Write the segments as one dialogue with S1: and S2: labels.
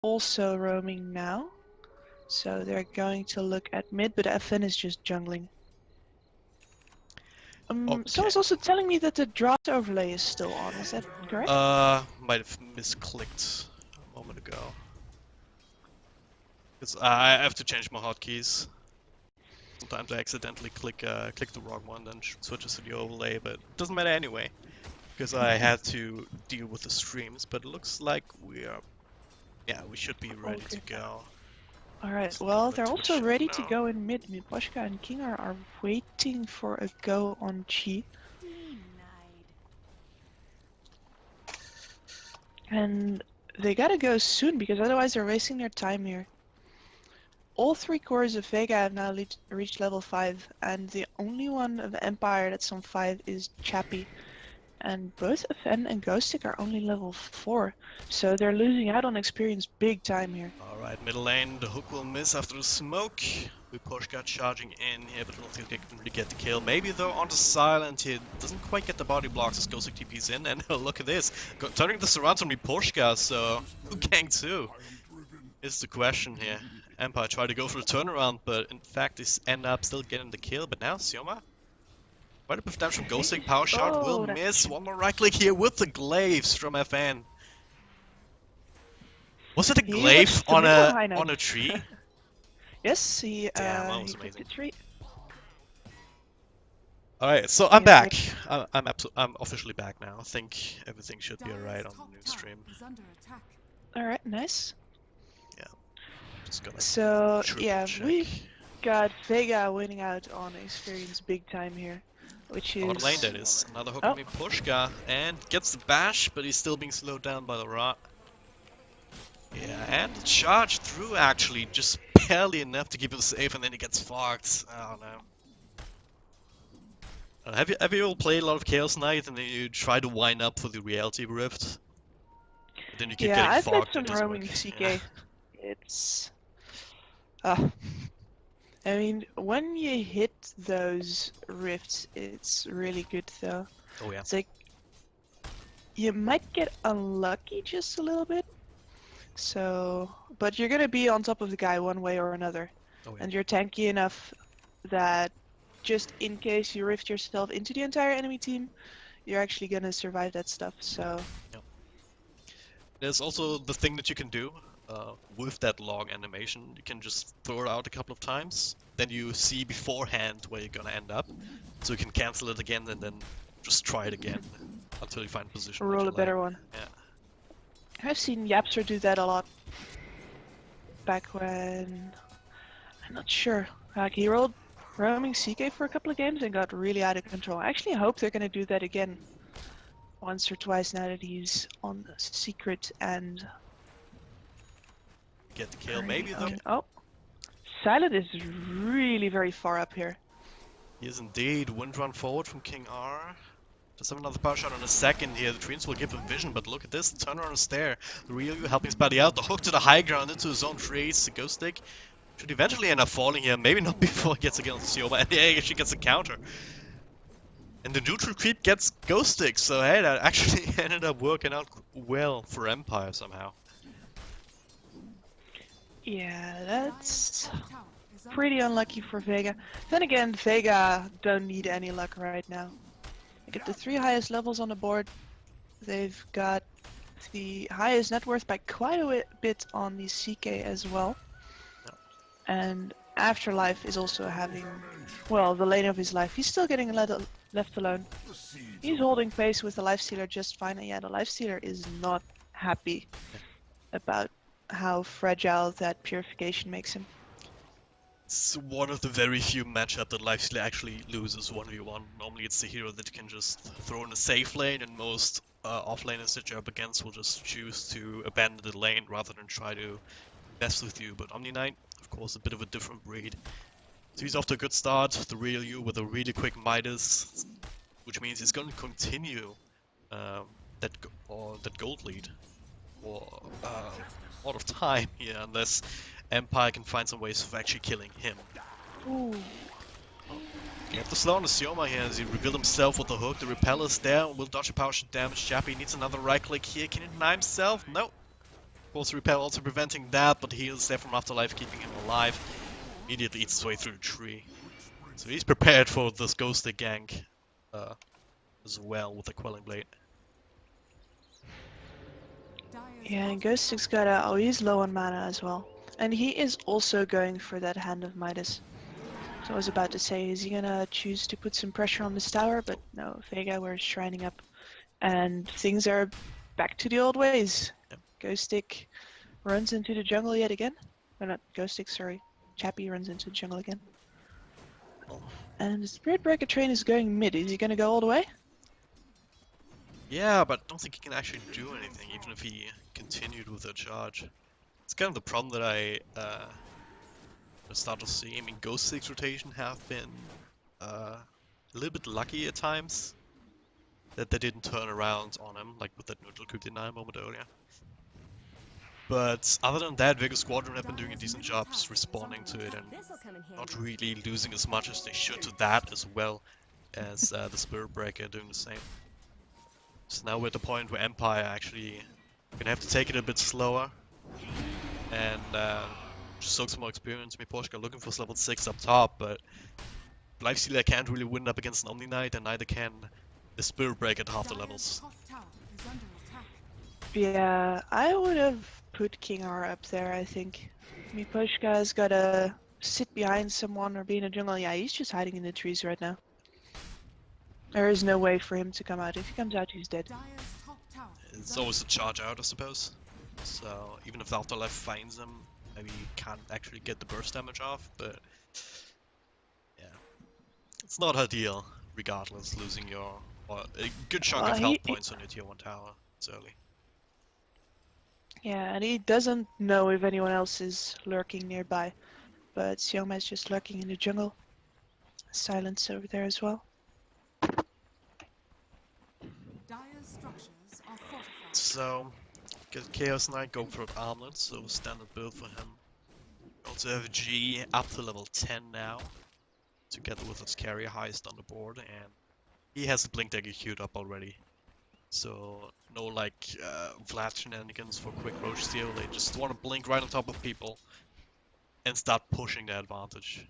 S1: also roaming now. So they're going to look at mid, but FN is just jungling. Someone's also telling me that the drought overlay is still on. Is that correct?
S2: Might have misclicked a moment ago. Because I have to change my hotkeys. Sometimes I accidentally click the wrong one, then switches to the overlay, but it doesn't matter anyway. Because I had to deal with the streams, but it looks like we should be ready to go.
S1: Alright, well, they're also ready to go in mid. Miposhka and King are waiting for a go on Chi. And they gotta go soon, because otherwise they're wasting their time here. All 3 cores of Vega have now reached level 5, and the only one of Empire that's on 5 is Chappie. And both FN and Ghostic are only level 4, so they're losing out on experience big time here.
S2: Alright, middle lane, the hook will miss after the smoke. Miposhka charging in here, but I don't think they can really get the kill. Maybe though on the silent here, doesn't quite get the body blocks as Ghostic TP's in, and look at this, turning the surround on Miposhka, so who ganked who? Is the question here. Empire tried to go for the turnaround, but in fact they end up still getting the kill, but now Sioma? Quite a bit of damage from Ghostic, power shot will miss, one more right click here with the glaives from FN. Was it a glaive on a tree?
S1: Yes, he
S2: Damn, that was
S1: the tree.
S2: Alright, so I'm back. I'm officially back now. I think everything should be alright on the new stream.
S1: Alright, nice.
S2: Yeah. Just gonna
S1: so yeah,
S2: check.
S1: we got Vega winning out on experience big time here. Which is...
S2: On the lane that is. Another hook on Miposhka and gets the bash, but he's still being slowed down by the rot. Yeah, and the charge through actually, just barely enough to keep him safe, and then he gets fucked. I don't know. Have you all played a lot of Chaos Knight and then you try to wind up for the Reality Rift? But then you keep getting fucked.
S1: I've played some roaming CK. Yeah. It's... I mean, when you hit those rifts, it's really good though.
S2: Oh yeah.
S1: It's like, you might get unlucky just a little bit. So, but you're gonna be on top of the guy one way or another.
S2: Oh, yeah.
S1: And you're tanky enough that just in case you rift yourself into the entire enemy team, you're actually gonna survive that stuff, so...
S2: Yeah. There's also the thing that you can do. With that log animation, you can just throw it out a couple of times, then you see beforehand where you're gonna end up, so you can cancel it again and then just try it again until you find position.
S1: Roll a better one.
S2: Yeah.
S1: I've seen Yapster do that a lot. Back when... I'm not sure. Like, he rolled roaming CK for a couple of games and got really out of control. I actually hope they're gonna do that again. Once or twice now that he's on secret and...
S2: Get the kill, maybe though.
S1: Oh, Silent is really very far up here.
S2: He is indeed. Wind run forward from King R. Just have another power shot on a second here. The trees will give him vision, but look at this. Turn around is there. The real you helping his buddy out. The hook to the high ground into his own trees. The ghost stick should eventually end up falling here. Maybe not before he gets against Sioma. And yeah, she gets a counter. And the neutral creep gets ghost stick. So hey, that actually ended up working out well for Empire somehow.
S1: Yeah, that's pretty unlucky for Vega. Then again, Vega don't need any luck right now. They get the 3 highest levels on the board. They've got the highest net worth by quite a bit on the CK as well. And Afterlife is also having, well, the lane of his life. He's still getting left alone. He's holding pace with the Lifestealer just fine. And yeah, the Lifestealer is not happy about how fragile that purification makes him.
S2: It's one of the very few matchups that Lifestealer actually loses 1v1. Normally it's the hero that you can just throw in a safe lane, and most offlaners that you're up against will just choose to abandon the lane rather than try to mess with you. But Omni Knight, of course, a bit of a different breed. So he's off to a good start, the real you with a really quick Midas, which means he's going to continue that gold lead for a lot of time here, unless Empire can find some ways of actually killing him.
S1: Ooh.
S2: You have to slow on the Sioma here as he revealed himself with the hook. The repel is there, will dodge a power shot damage. Chappie needs another right click here. Can he deny himself? No. Force repair also preventing that, but heals there from Afterlife, keeping him alive. Immediately eats his way through the tree. So he's prepared for this ghosted gank as well with the Quelling Blade.
S1: Yeah, and Ghost Stick's got a... Oh, he's low on mana as well. And he is also going for that Hand of Midas. So I was about to say, is he gonna choose to put some pressure on this tower? But no, Vega, we're shrining up. And things are back to the old ways.
S2: Yep.
S1: Ghost Stick runs into the jungle yet again. No, not Ghost Stick, sorry. Chappie runs into the jungle again.
S2: Oh.
S1: And the Spirit Breaker train is going mid. Is he gonna go all the way?
S2: Yeah, but I don't think he can actually do anything, even if he continued with the charge. It's kind of the problem that I start to see. I mean, Ghost Stick's rotation have been a little bit lucky at times that they didn't turn around on him, like with that neutral creep deny moment earlier. But other than that, Vega Squadron have been doing a decent job responding to it and not really losing as much as they should to that, as well as the Spirit Breaker doing the same. So now we're at the point where Empire actually gonna have to take it a bit slower and just soak some more experience. Miposhka looking for level 6 up top, but Lifestealer can't really win up against an Omni Knight, and neither can the Spirit Breaker at half the levels.
S1: Yeah, I would have put King R up there, I think. Miposhka's gotta sit behind someone or be in a jungle. Yeah, he's just hiding in the trees right now. There is no way for him to come out. If he comes out, he's dead.
S2: It's always a charge out, I suppose. So even if the Afterlife finds him, maybe he can't actually get the burst damage off, but yeah. It's not ideal, regardless, losing your a good chunk of health points on your tier 1 tower. It's early.
S1: Yeah, and he doesn't know if anyone else is lurking nearby. But Xioma is just lurking in the jungle. Silence over there as well.
S2: So, get Chaos Knight, go for an armlet, so standard build for him. Also have G up to level 10 now, together with his carrier highest on the board, and he has the Blink Dagger queued up already. So, no like Vlad shenanigans for quick roach steal, they just want to blink right on top of people and start pushing the advantage.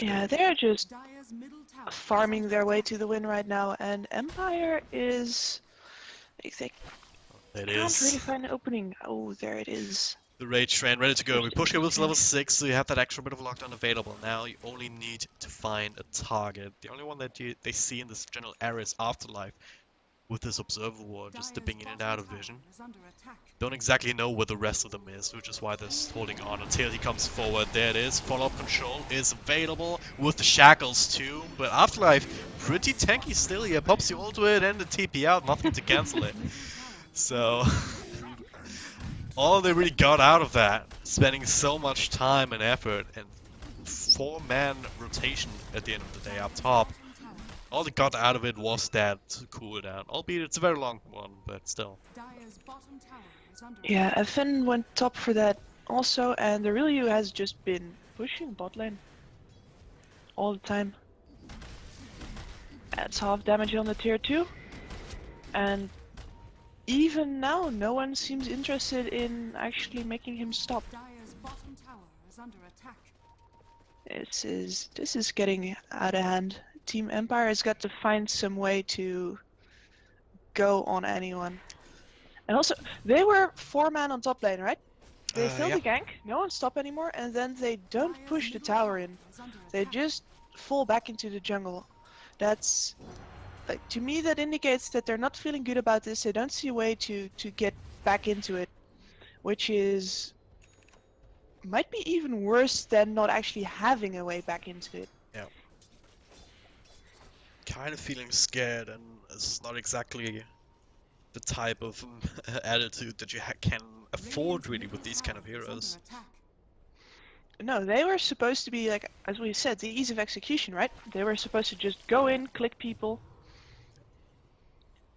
S1: Yeah, they're just farming their way to the win right now, and Empire is... They can't really find an opening. Oh, there it is.
S2: The Rage Train ready to go. We push Wills level 6, so you have that extra bit of lockdown available. Now you only need to find a target. The only one that they see in this general area is Afterlife, with this Observer Ward just dipping in and out of vision. Don't exactly know where the rest of them is, which is why they're holding on until he comes forward. There it is. Follow-up control is available with the shackles too, but Afterlife pretty tanky still here. Pops the ult with it and the TP out, nothing to cancel it. So all they really got out of that, spending so much time and effort and 4-man rotation at the end of the day up top, all they got out of it was that cooldown, albeit it's a very long one, but still.
S1: Yeah, FN went top for that also, and the Ryu has just been pushing bot lane all the time. Adds half damage on the tier 2, and even now no one seems interested in actually making him stop. This is getting out of hand. Team Empire has got to find some way to go on anyone. And also, they were 4-man on top lane, right? They failed the gank, no one stop anymore, and then they don't push the tower in. They just fall back into the jungle. That's... Like, to me that indicates that they're not feeling good about this. They don't see a way to get back into it. Which is... might be even worse than not actually having a way back into it.
S2: Yeah. Kind of feeling scared, and it's not exactly the type of attitude that you can afford really with these kind of heroes.
S1: No, they were supposed to be, like, as we said, the ease of execution, right? They were supposed to just go in, click people.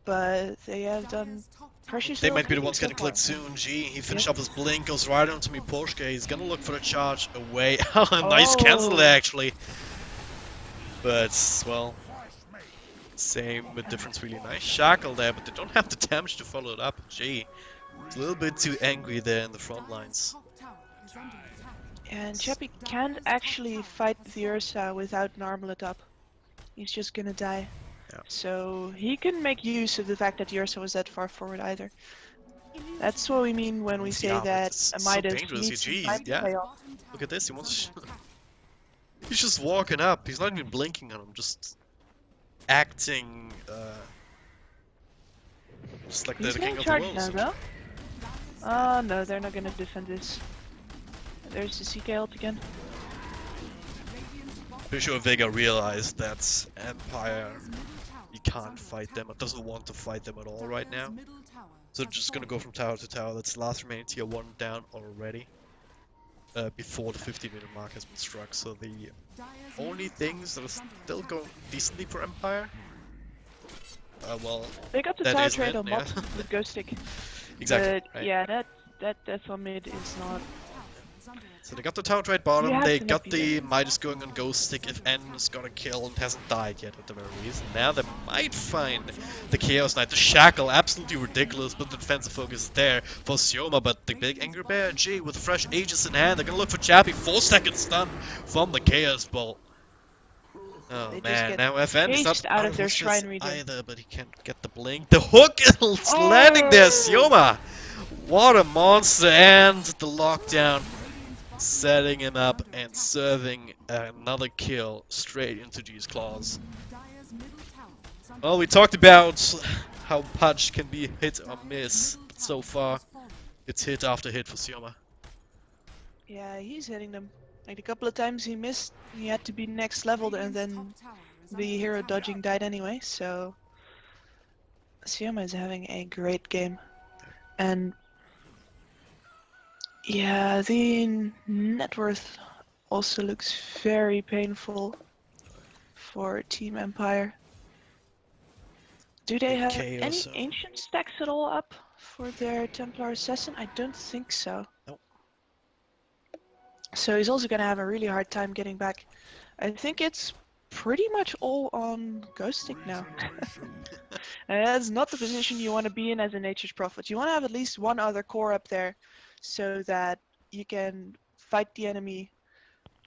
S1: But they have done precious.
S2: They might be the ones getting clicked soon. G, he finished off his blink, goes right onto me Porsche. He's gonna look for the charge away. Nice cancel there, actually. But, well, Same with difference, really nice shackle there, but they don't have the damage to follow it up. Gee, it's a little bit too angry there in the front lines.
S1: And Chappie can't actually fight the Ursa without an armlet up. He's just gonna die.
S2: Yeah.
S1: So he couldn't make use of the fact that the Ursa was that far forward either. That's what we mean when we say
S2: Yeah, but
S1: that
S2: it's
S1: a
S2: so
S1: Midas
S2: dangerous,
S1: needs some
S2: gee,
S1: time to
S2: yeah.
S1: pay off.
S2: Look at this, he wants. He's just walking up. He's not even blinking on him. Just acting, just like
S1: He's
S2: they're the king
S1: getting
S2: of the
S1: charged
S2: world.
S1: now,
S2: essentially.
S1: though. Oh no, they're not gonna defend this. There's the CK ult again.
S2: Pretty sure Vega realized that Empire, you can't fight them, or doesn't want to fight them at all right now. So they're just gonna go from tower to tower. That's the last remaining tier 1 down already. Before the 15-minute mark has been struck. So the only things that are still going decently for Empire, well,
S1: They got the
S2: that
S1: tower
S2: isn't
S1: trade
S2: it,
S1: on
S2: yeah.
S1: bot with Ghost Stick.
S2: Exactly.
S1: But
S2: Right.
S1: yeah, that death on mid is not.
S2: So they got the tower trade bottom,
S1: You have
S2: they
S1: to
S2: got
S1: not be
S2: the
S1: there.
S2: Midas going on Ghost Stick if N's got a kill and hasn't died yet at the very least. Now they might find the Chaos Knight, the Shackle, absolutely ridiculous, but the defensive focus is there for Sioma, but the big Angry Bear, G, with fresh Aegis in hand, they're gonna look for Chappie, 4-second stun from the Chaos Bolt. Oh
S1: They just
S2: man,
S1: get
S2: now FN is not
S1: chased out of their
S2: this
S1: shrine region.
S2: either, but he can't get the blink. The hook is landing there, Sioma! What a monster, and the lockdown setting him up and serving another kill straight into G's claws. Well, we talked about how Punch can be hit or miss, but so far it's hit after hit for Sioma.
S1: Yeah, he's hitting them. Like a couple of times he missed, he had to be next leveled, and then the hero dodging died anyway. So Sioma is having a great game, and yeah, the net worth also looks very painful for Team Empire. Do they have
S2: Okay,
S1: any
S2: also.
S1: ancient stacks at all up for their Templar Assassin? I don't think so.
S2: Nope.
S1: So he's also gonna have a really hard time getting back. I think it's pretty much all on Ghost Stick now. And that's not the position you want to be in as a Nature's Prophet. You want to have at least one other core up there so that you can fight the enemy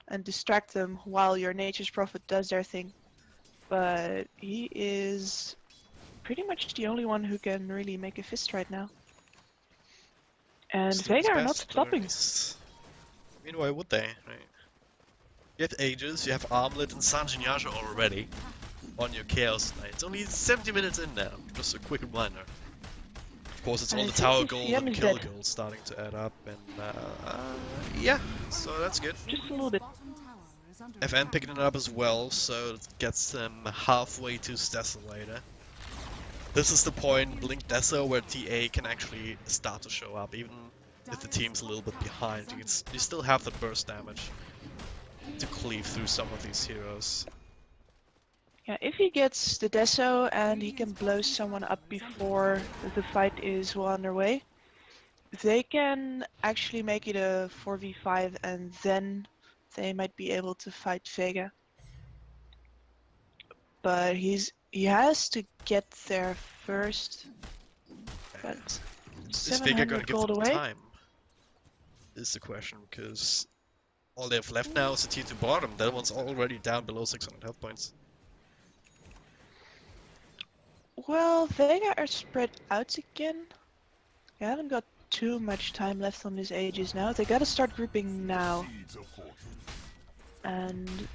S1: and distract them while your Nature's Prophet does their thing. But he is pretty much the only one who can really make a fist right now. And
S2: Still his
S1: Vega are not
S2: best, or at
S1: stopping.
S2: least- I mean, why would they, right? You have Aegis, you have Armlet and Sanjin Yasha already on your Chaos Knight. It's only 70 minutes in now, just a quick reminder. Of course, it's all
S1: I
S2: the
S1: think
S2: tower
S1: the
S2: gold
S1: CM
S2: and
S1: is
S2: kill
S1: dead.
S2: gold starting to add up, and yeah, so that's good.
S1: Just a little bit.
S2: FN picking it up as well, so it gets them halfway to Stellator. This is the point in Blink Deso where TA can actually start to show up, even if the team's a little bit behind. You still have the burst damage to cleave through some of these heroes.
S1: Yeah, if he gets the Deso and he can blow someone up before the fight is well underway, they can actually make it a 4v5 and then they might be able to fight Vega. But he has to get there first. But
S2: Is Vega gonna
S1: 700
S2: give
S1: gold
S2: them
S1: away.
S2: time? Is the question, because all they have left now is the tier 2 bottom. That one's already down below 600 health points.
S1: Well, Vega are spread out again. They haven't got too much time left on these Aegis now. They gotta start grouping now. And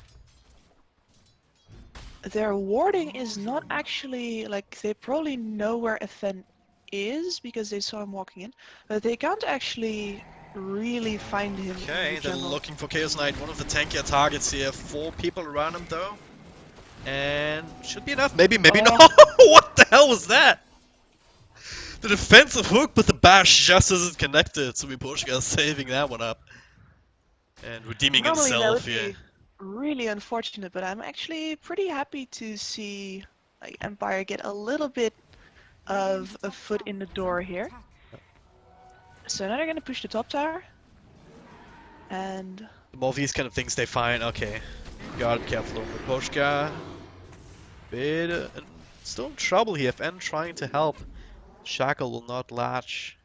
S1: their warding is not actually, like, they probably know where FN is because they saw him walking in, but they can't actually really find him.
S2: Okay,
S1: in the
S2: they're
S1: jungle.
S2: looking for Chaos Knight, one of the tankier targets here. 4 people around him though. And should be enough. Maybe not. What the hell was that? The defensive hook, but the bash just isn't connected. So Miposhka saving that one up. And redeeming
S1: Normally that
S2: himself
S1: would
S2: here.
S1: be really unfortunate, but I'm actually pretty happy to see like Empire get a little bit of a foot in the door here. So now they're gonna push the top tower. And
S2: The more these kind of things they find, okay. Guard careful on Miposhka. Bit
S3: still in trouble here. FN trying to help. Shackle will not latch.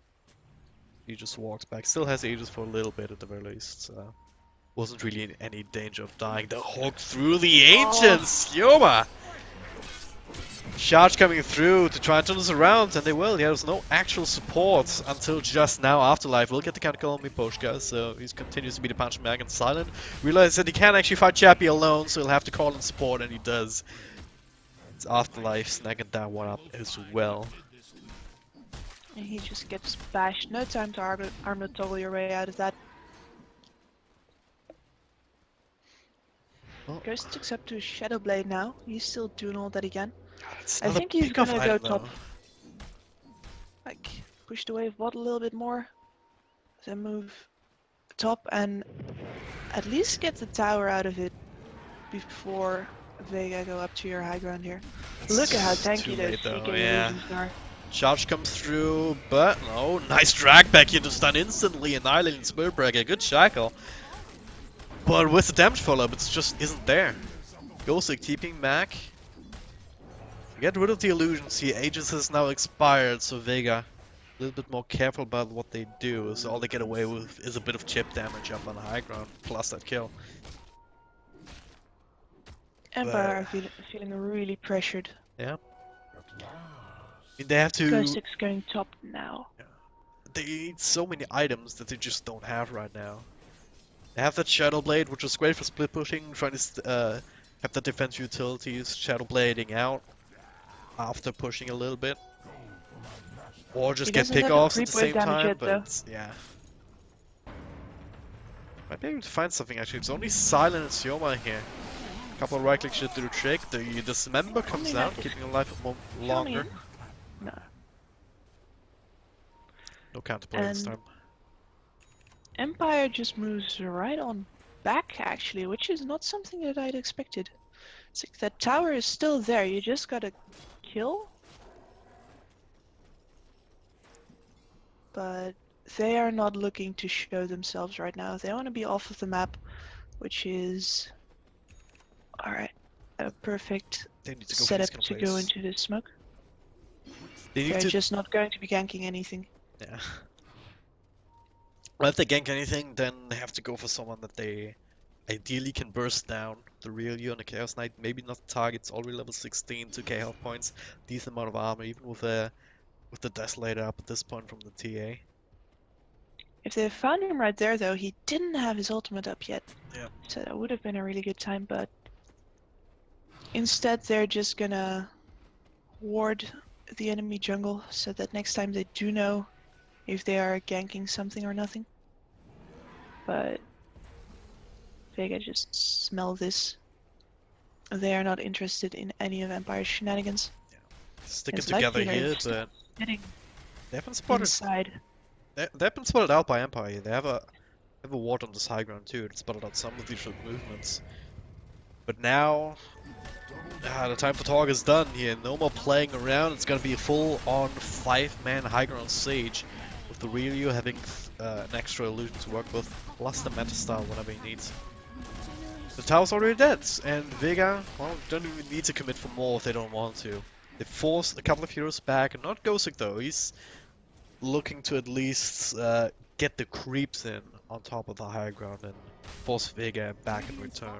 S3: He just walks back. Still has Aegis for a little bit at the very least. Wasn't really in any danger of dying. The hook through the Ancients! Yoma! Charge coming through to try and turn this around, and they will. Yeah, there's no actual support until just now. Afterlife will get the counter kill on Miposhka, so he continues to be the punch bag and silent. Realizes that he can't actually fight Chappie alone, so he'll have to call in support, and he does. It's Afterlife snagging that one up as well.
S1: And he just gets bashed. No time to arm the toggle your way out of that.
S3: Oh.
S1: Ghost sticks up to Shadowblade now. He's still doing all that he can.
S3: It's
S1: I
S3: another
S1: think he's
S3: pickoff
S1: gonna go
S3: item,
S1: top.
S3: though.
S1: Like, push the wave bot a little bit more. Then move top and at least get the tower out of it before Vega go up to your high ground here. Look at how tanky
S3: Too
S1: those
S3: late, though,
S1: CK
S3: yeah.
S1: illusions are.
S3: Charge comes through, but no, nice drag back here to stun instantly, annihilating Spiritbreaker, good shackle. But with the damage follow-up, it just isn't there. Ghostic keeping Mac. Get rid of the illusions here, Aegis has now expired, so Vega a little bit more careful about what they do, so all they get away with is a bit of chip damage up on the high ground, plus that kill.
S1: Empire are feeling really pressured.
S3: Yeah. I mean, they have to...
S1: Ghostic's going top now.
S3: They need so many items that they just don't have right now. They have that Shadow Blade, which is great for split pushing, trying to have the defense utilities, Shadow Blading out after pushing a little bit. Or just get pickoffs at the same time, but yeah. Might be able to find something actually. It's only Silent and Sioma here. A couple of right clicks should do the trick. The Dismember comes out, keeping him alive a moment longer.
S1: No.
S3: No counterplay this time.
S1: Empire just moves right on back actually, which is not something that I'd expected. It's like that tower is still there, you just gotta kill. But they are not looking to show themselves right now. They want to be off of the map, which is alright. A perfect setup to go into this smoke. They're just not going to be ganking anything.
S3: Yeah. Well, if they gank anything, then they have to go for someone that they ideally can burst down. The real you on the Chaos Knight, maybe not the target's already level 16, 2k health points, decent amount of armor, even with the Desolator up at this point from the TA.
S1: If they found him right there though, he didn't have his ultimate up yet.
S3: Yeah.
S1: So that would have been a really good time, but instead they're just gonna ward the enemy jungle so that next time they do know if they are ganking something or nothing. But Vega just smell this. They are not interested in any of Empire's shenanigans.
S3: Yeah. Sticking together here, but they haven't spotted
S1: inside.
S3: They've been spotted out by Empire. They have a ward on this high ground too. It spotted out some of these movements. But now the time for talk is done here. No more playing around. It's gonna be a full-on 5-man high ground siege. With the real you having an extra illusion to work with, plus the meta style whenever he needs. The tower's already dead, and Vega, well, don't even need to commit for more if they don't want to. They forced a couple of heroes back, and not Ghostic though. He's looking to at least get the creeps in on top of the high ground and force Vega back in return.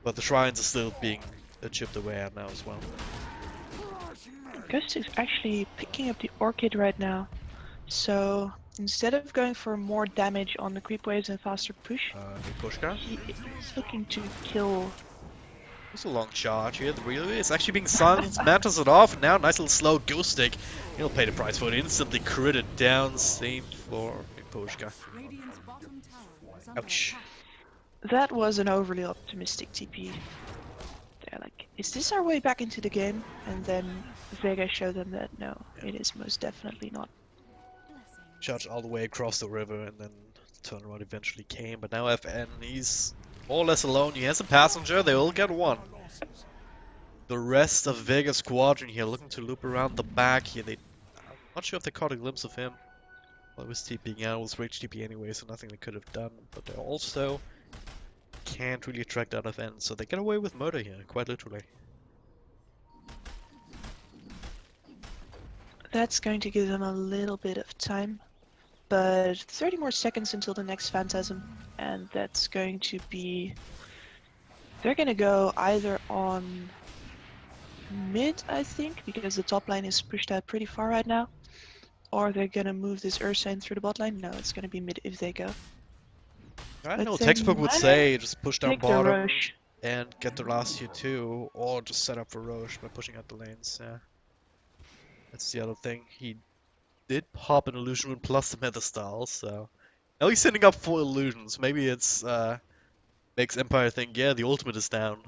S3: But the shrines are still being chipped away at now as well.
S1: Ghost is actually picking up the Orchid right now, so instead of going for more damage on the creep waves and faster push, he is looking to kill.
S3: There's a long charge here. The real is actually being silenced, mantles it off, and now nice little slow Ghost Stick. He'll pay the price for it, instantly critted down. Same for Miposhka. Ouch.
S1: That was an overly optimistic TP. They're like, is this our way back into the game? And then Vega showed them that no, it is most definitely not.
S3: Charged all the way across the river, and then the turnaround eventually came. But now FN, he's more or less alone. He has a passenger, they will get one. The rest of Vega Squadron here looking to loop around the back here. I'm not sure if they caught a glimpse of him. Well, it was TPing out, it was rage TP anyway, so nothing they could have done. But they also can't really track down FN, so they get away with murder here, quite literally.
S1: That's going to give them a little bit of time. But 30 more seconds until the next Phantasm. And that's going to be... They're going to go either on mid, I think, because the top line is pushed out pretty far right now. Or they're going to move this Ursine through the bot line. No, it's going to be mid if they go.
S3: I
S1: But
S3: know
S1: they
S3: textbook would
S1: might
S3: say just push down
S1: take the
S3: bottom
S1: Roche.
S3: and get the last tier 2, or just set up for Roche by pushing out the lanes, yeah. That's the other thing. He did pop an illusion rune plus the meta style, so now he's sending up 4 illusions. Maybe it's makes Empire think, yeah, the ultimate is down.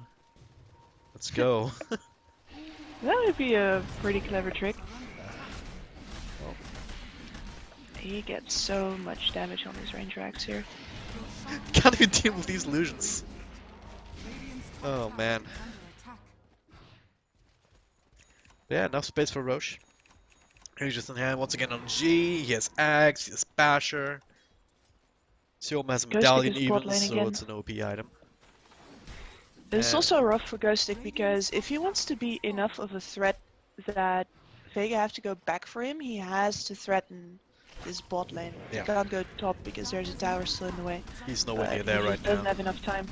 S3: Let's go.
S1: That would be a pretty clever trick. He gets so much damage on his range racks here.
S3: Can't even deal with these illusions. Oh man. Yeah, enough space for Roche. He's just in hand once again on G. He has Axe, he has Basher. Sioma has a
S1: Ghost
S3: medallion
S1: is bot
S3: even,
S1: lane
S3: so
S1: again.
S3: it's an OP item.
S1: It's
S3: And-
S1: also rough for Ghostic because if he wants to be enough of a threat that Vega have to go back for him, he has to threaten this bot lane.
S3: Yeah.
S1: He can't go top because there's a tower still in the way.
S3: He's nowhere
S1: But
S3: near there
S1: he
S3: right
S1: just doesn't
S3: now.
S1: have enough time.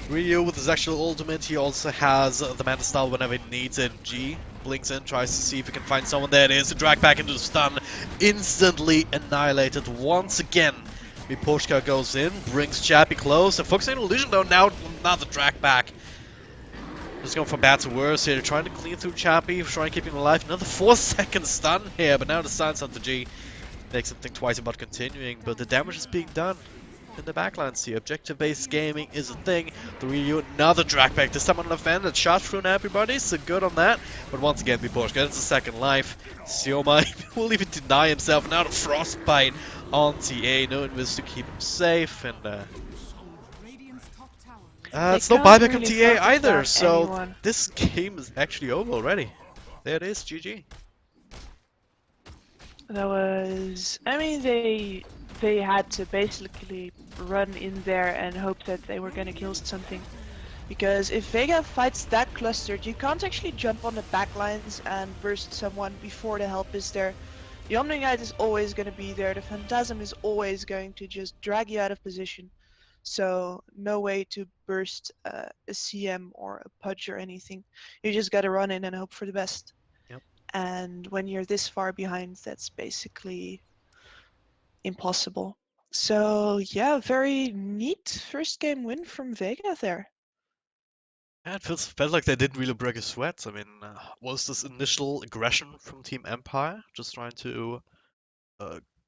S3: Ryu with his actual ultimate, he also has the mana style whenever he needs it. G blinks in, tries to see if he can find someone. There it is, a drag back into the stun. Instantly annihilated once again. Miposhka goes in, brings Chappie close, and focusing on illusion though, now another drag back. Just going from bad to worse here, trying to clean through Chappie, trying to keep him alive. Another 4-second stun here, but now the silence on the G makes him think twice about continuing, but the damage is being done in the backlines here. Objective-based gaming is a thing. 3U, another drag back, this time on the fan that shot through everybody, so good on that. But once again, Miposhka gets a second life. Sioma will even deny himself. Now the Frostbite on TA, no invis to keep him safe, and it's no
S1: They
S3: buyback
S1: can't
S3: on
S1: really
S3: TA
S1: focus
S3: either,
S1: on
S3: so
S1: anyone.
S3: this game is actually over already. There it is, GG.
S1: That was... I mean, they had to basically run in there and hope that they were gonna kill something. Because if Vega fights that clustered, you can't actually jump on the backlines and burst someone before the help is there. The Omni Knight is always going to be there, the Phantasm is always going to just drag you out of position. So no way to burst a CM or a Pudge or anything. You just gotta run in and hope for the best.
S3: Yep.
S1: And when you're this far behind, that's basically impossible. So yeah, very neat first game win from Vega there.
S3: Yeah, it felt like they didn't really break a sweat. I mean, was this initial aggression from Team Empire, just trying to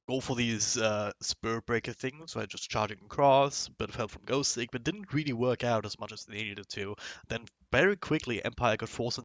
S3: go for these spur breaker things, right? Just charging across, a bit of help from Ghostic, but didn't really work out as much as they needed it to. Then very quickly, Empire got forced